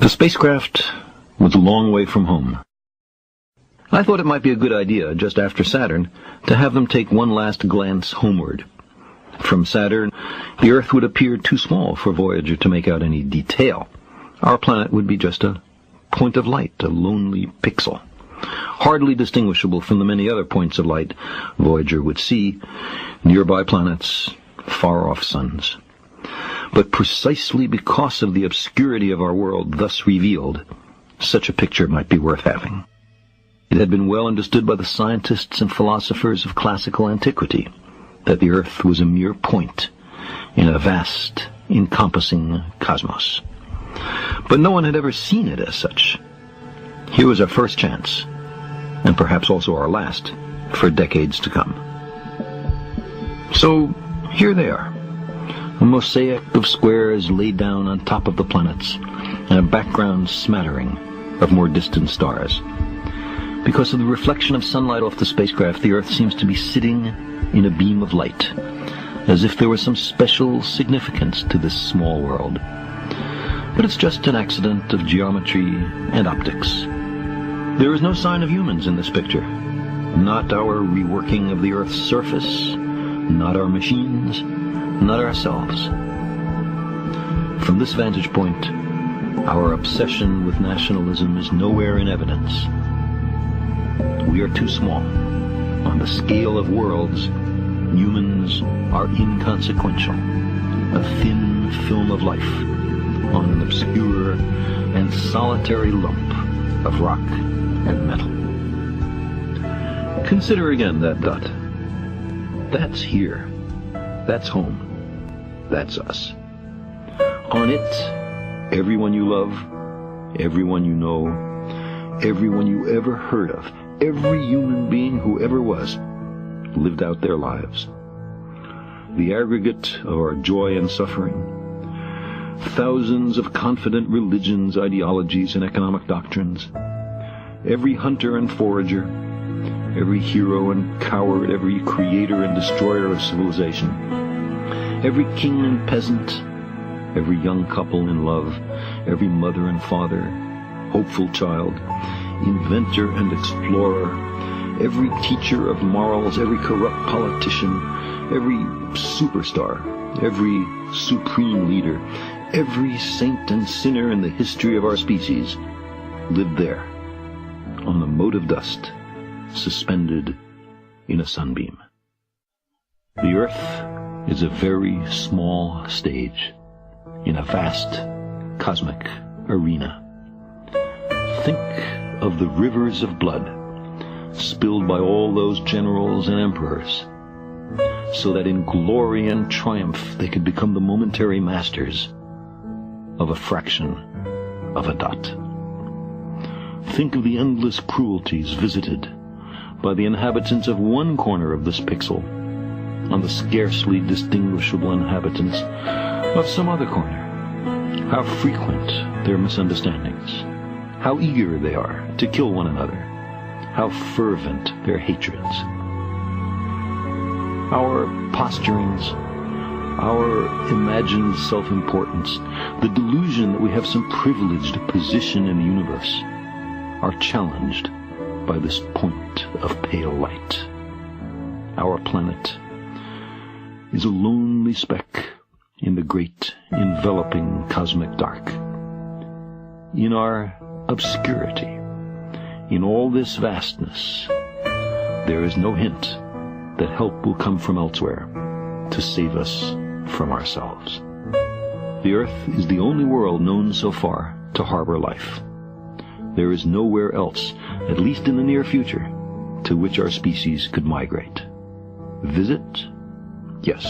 The spacecraft was a long way from home. I thought it might be a good idea, just after Saturn, to have them take one last glance homeward. From Saturn, the Earth would appear too small for Voyager to make out any detail. Our planet would be just a point of light, a lonely pixel, hardly distinguishable from the many other points of light Voyager would see, nearby planets, far-off suns. But precisely because of the obscurity of our world thus revealed, such a picture might be worth having. It had been well understood by the scientists and philosophers of classical antiquity that the Earth was a mere point in a vast, encompassing cosmos. But no one had ever seen it as such. Here was our first chance, and perhaps also our last, for decades to come. So, here they are. A mosaic of squares laid down on top of the planets, and a background smattering of more distant stars. Because of the reflection of sunlight off the spacecraft, the Earth seems to be sitting in a beam of light, as if there was some special significance to this small world. But it's just an accident of geometry and optics. There is no sign of humans in this picture. Not our reworking of the Earth's surface, not our machines, not ourselves. From this vantage point, our obsession with nationalism is nowhere in evidence. We are too small. On the scale of worlds, humans are inconsequential. A thin film of life on an obscure and solitary lump of rock and metal. Consider again that dot. That's here. That's home. That's us. On it, everyone you love, everyone you know, everyone you ever heard of, every human being who ever was, lived out their lives. The aggregate of our joy and suffering, thousands of confident religions, ideologies, and economic doctrines, every hunter and forager, every hero and coward, every creator and destroyer of civilization, every king and peasant, every young couple in love, every mother and father, hopeful child, inventor and explorer, every teacher of morals, every corrupt politician, every superstar, every supreme leader, every saint and sinner in the history of our species lived there, on the mote of dust, suspended in a sunbeam. The Earth is a very small stage in a vast cosmic arena. Think of the rivers of blood spilled by all those generals and emperors, so that in glory and triumph they could become the momentary masters of a fraction of a dot. Think of the endless cruelties visited by the inhabitants of one corner of this pixel on the scarcely distinguishable inhabitants of some other corner. How frequent their misunderstandings, how eager they are to kill one another, how fervent their hatreds. Our posturings, our imagined self-importance, the delusion that we have some privileged position in the universe, are challenged by this point of pale light. Our planet is a lonely speck in the great enveloping cosmic dark. In our obscurity, in all this vastness, there is no hint that help will come from elsewhere to save us from ourselves. The Earth is the only world known so far to harbor life. There is nowhere else, at least in the near future, to which our species could migrate. Visit? Yes.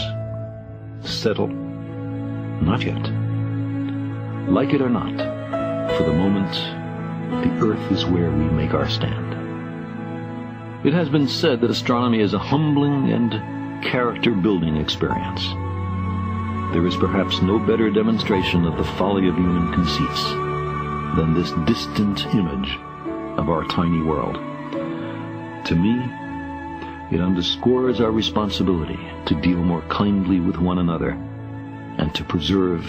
Settle? Not yet. Like it or not, for the moment, the Earth is where we make our stand. It has been said that astronomy is a humbling and character-building experience. There is perhaps no better demonstration of the folly of human conceits than this distant image of our tiny world. To me, it underscores our responsibility to deal more kindly with one another and to preserve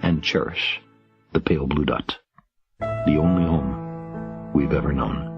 and cherish the pale blue dot. the only home we've ever known.